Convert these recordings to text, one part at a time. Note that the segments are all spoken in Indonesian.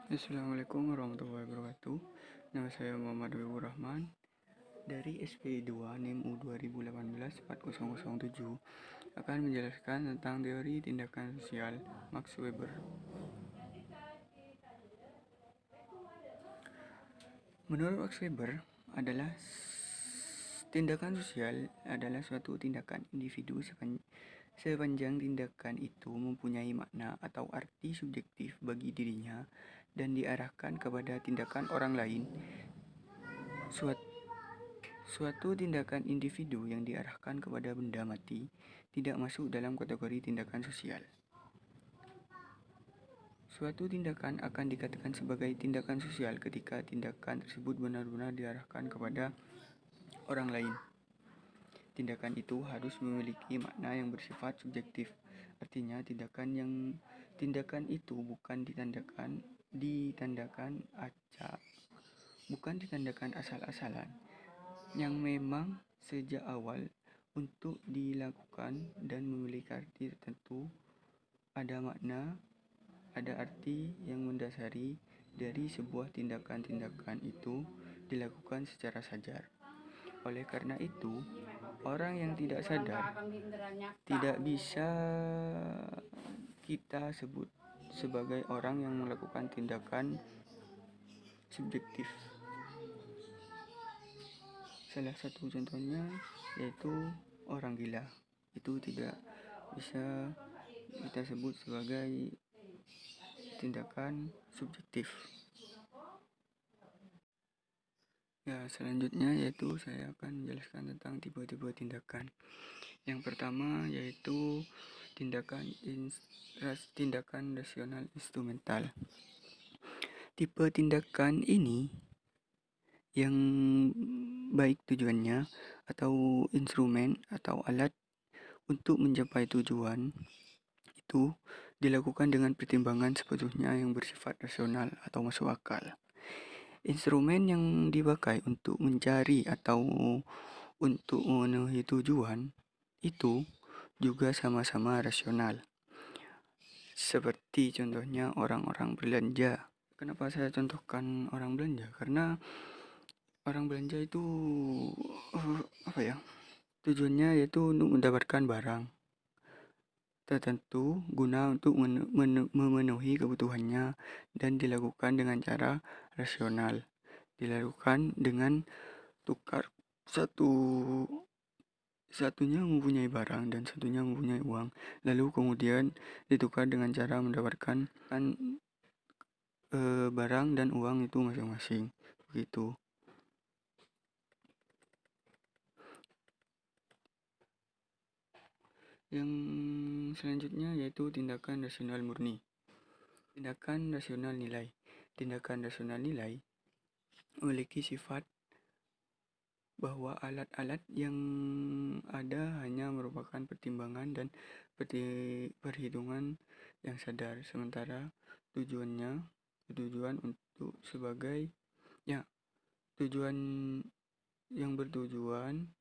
Assalamualaikum warahmatullahi wabarakatuh. Nama saya Muhammad Habibur Rahman dari SP2 NIM U 2018-4007 akan menjelaskan tentang teori tindakan sosial Max Weber. Menurut Max Weber, tindakan sosial adalah suatu tindakan individu sepanjang tindakan itu mempunyai makna atau arti subjektif bagi dirinya dan diarahkan kepada tindakan orang lain. Suatu tindakan individu yang diarahkan kepada benda mati tidak masuk dalam kategori tindakan sosial. Suatu tindakan akan dikatakan sebagai tindakan sosial ketika tindakan tersebut benar-benar diarahkan kepada orang lain. Tindakan itu harus memiliki makna yang bersifat subjektif. Artinya tindakan itu bukan ditandakan asal-asalan, yang memang sejak awal untuk dilakukan dan memiliki arti tertentu, ada makna, ada arti yang mendasari dari sebuah tindakan itu dilakukan secara sadar. Oleh karena itu, orang yang tidak sadar tidak bisa kita sebut sebagai orang yang melakukan tindakan subjektif. Salah satu contohnya yaitu orang gila. Itu tidak bisa kita sebut sebagai tindakan subjektif. Ya, selanjutnya yaitu saya akan menjelaskan tentang tipe-tipe tindakan. Yang pertama yaitu tindakan rasional instrumental. Tipe tindakan ini yang baik tujuannya atau instrumen atau alat untuk mencapai tujuan itu dilakukan dengan pertimbangan sepenuhnya yang bersifat rasional atau masuk akal. Instrumen yang dipakai untuk mencari atau untuk memenuhi tujuan itu juga sama-sama rasional. Seperti contohnya orang-orang belanja. Kenapa saya contohkan orang belanja? Karena orang belanja itu tujuannya yaitu untuk mendapatkan barang tertentu guna untuk memenuhi kebutuhannya dan dilakukan dengan cara rasional. Dilakukan dengan tukar satunya mempunyai barang dan satunya mempunyai uang, lalu kemudian ditukar dengan cara mendapatkan barang dan uang itu masing-masing. Begitu. Yang selanjutnya yaitu tindakan rasional murni. Tindakan rasional nilai. Tindakan rasional nilai memiliki sifat bahwa alat-alat yang ada hanya merupakan pertimbangan dan perhitungan yang sadar, sementara tujuan yang bertujuan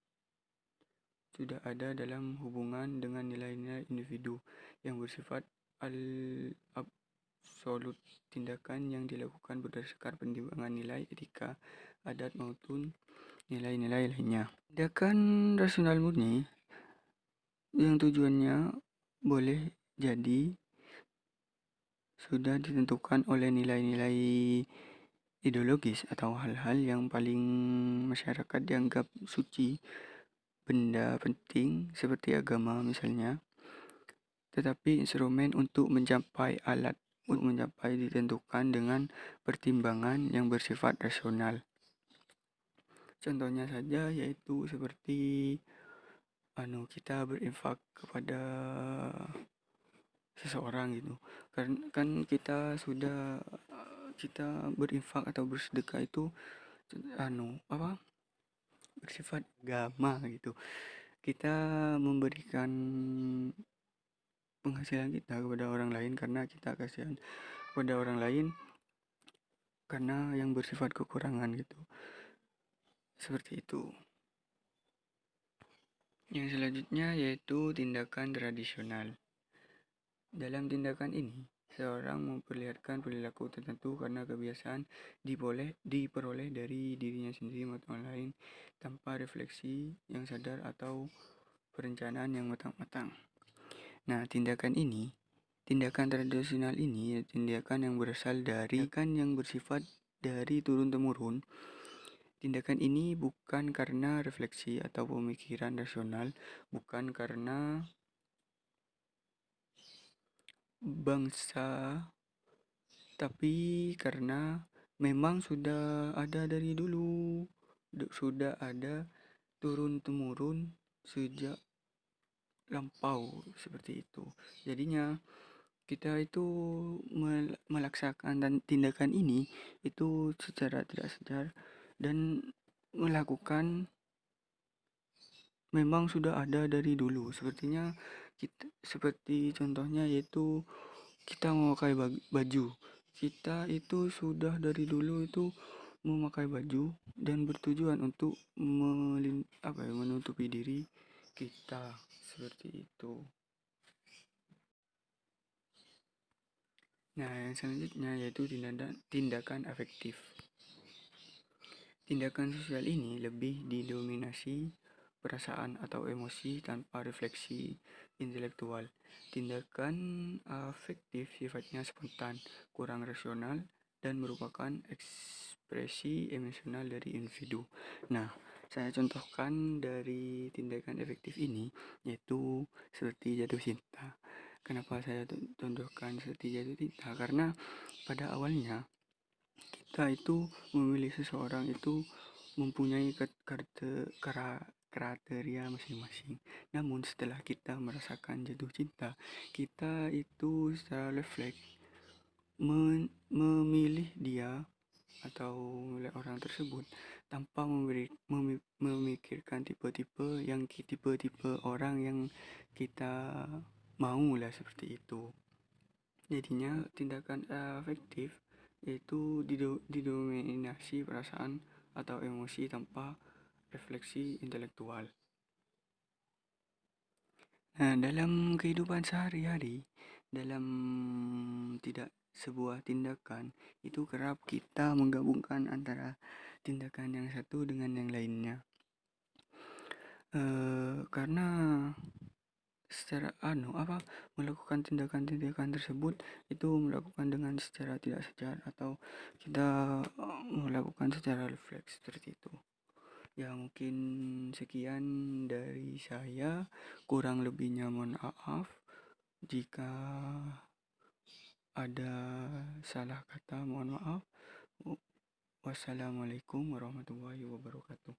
sudah ada dalam hubungan dengan nilai-nilai individu yang bersifat absolut. Tindakan yang dilakukan berdasarkan pertimbangan nilai etika, adat maupun nilai-nilai lainnya. Tindakan rasional murni yang tujuannya boleh jadi sudah ditentukan oleh nilai-nilai ideologis atau hal-hal yang paling masyarakat dianggap suci, benda penting seperti agama misalnya. Tetapi instrumen untuk mencapai ditentukan dengan pertimbangan yang bersifat rasional. Contohnya saja yaitu seperti kita berinfak kepada seseorang gitu. Kan kita berinfak atau bersedekah itu bersifat agama gitu. Kita memberikan penghasilan kita kepada orang lain karena kita kasihan kepada orang lain karena yang bersifat kekurangan gitu. Seperti itu. Yang selanjutnya yaitu tindakan tradisional. Dalam tindakan ini, seorang memperlihatkan perilaku tertentu karena kebiasaan diperoleh dari dirinya sendiri maupun orang lain tanpa refleksi yang sadar atau perencanaan yang matang-matang. Nah, tindakan tradisional ini tindakan yang berasal dari tindakan yang bersifat dari turun-temurun. Tindakan ini bukan karena refleksi atau pemikiran rasional, bukan karena bangsa, tapi karena memang sudah ada dari dulu, sudah ada turun-temurun sejak lampau seperti itu. Jadinya kita itu melaksanakan dan tindakan ini itu secara tidak sadar dan melakukan memang sudah ada dari dulu. Seperti contohnya yaitu kita memakai baju. Kita itu sudah dari dulu itu memakai baju dan bertujuan untuk menutupi diri kita seperti itu. Nah, yang selanjutnya yaitu tindakan afektif. Tindakan sosial ini lebih didominasi perasaan atau emosi tanpa refleksi intelektual. Tindakan afektif sifatnya spontan, kurang rasional, dan merupakan ekspresi emosional dari individu. Nah, saya contohkan dari tindakan efektif ini yaitu seperti jatuh cinta. Kenapa saya contohkan seperti jatuh cinta? Karena pada awalnya kita itu memilih seseorang itu mempunyai kriteria masing-masing. Namun setelah kita merasakan jatuh cinta, kita itu secara refleks memilih dia atau memilih orang tersebut tanpa memikirkan tipe-tipe orang yang kita mau lah seperti itu. Jadinya tindakan afektif yaitu didominasi perasaan atau emosi tanpa refleksi intelektual. Nah, dalam kehidupan sehari-hari, dalam sebuah tindakan, itu kerap kita menggabungkan antara tindakan yang satu dengan yang lainnya. Karena secara melakukan tindakan-tindakan tersebut itu melakukan dengan secara tidak sadar atau kita melakukan secara refleks seperti itu. Ya, mungkin sekian dari saya, kurang lebihnya mohon maaf jika ada salah kata, mohon maaf. Wassalamualaikum warahmatullahi wabarakatuh.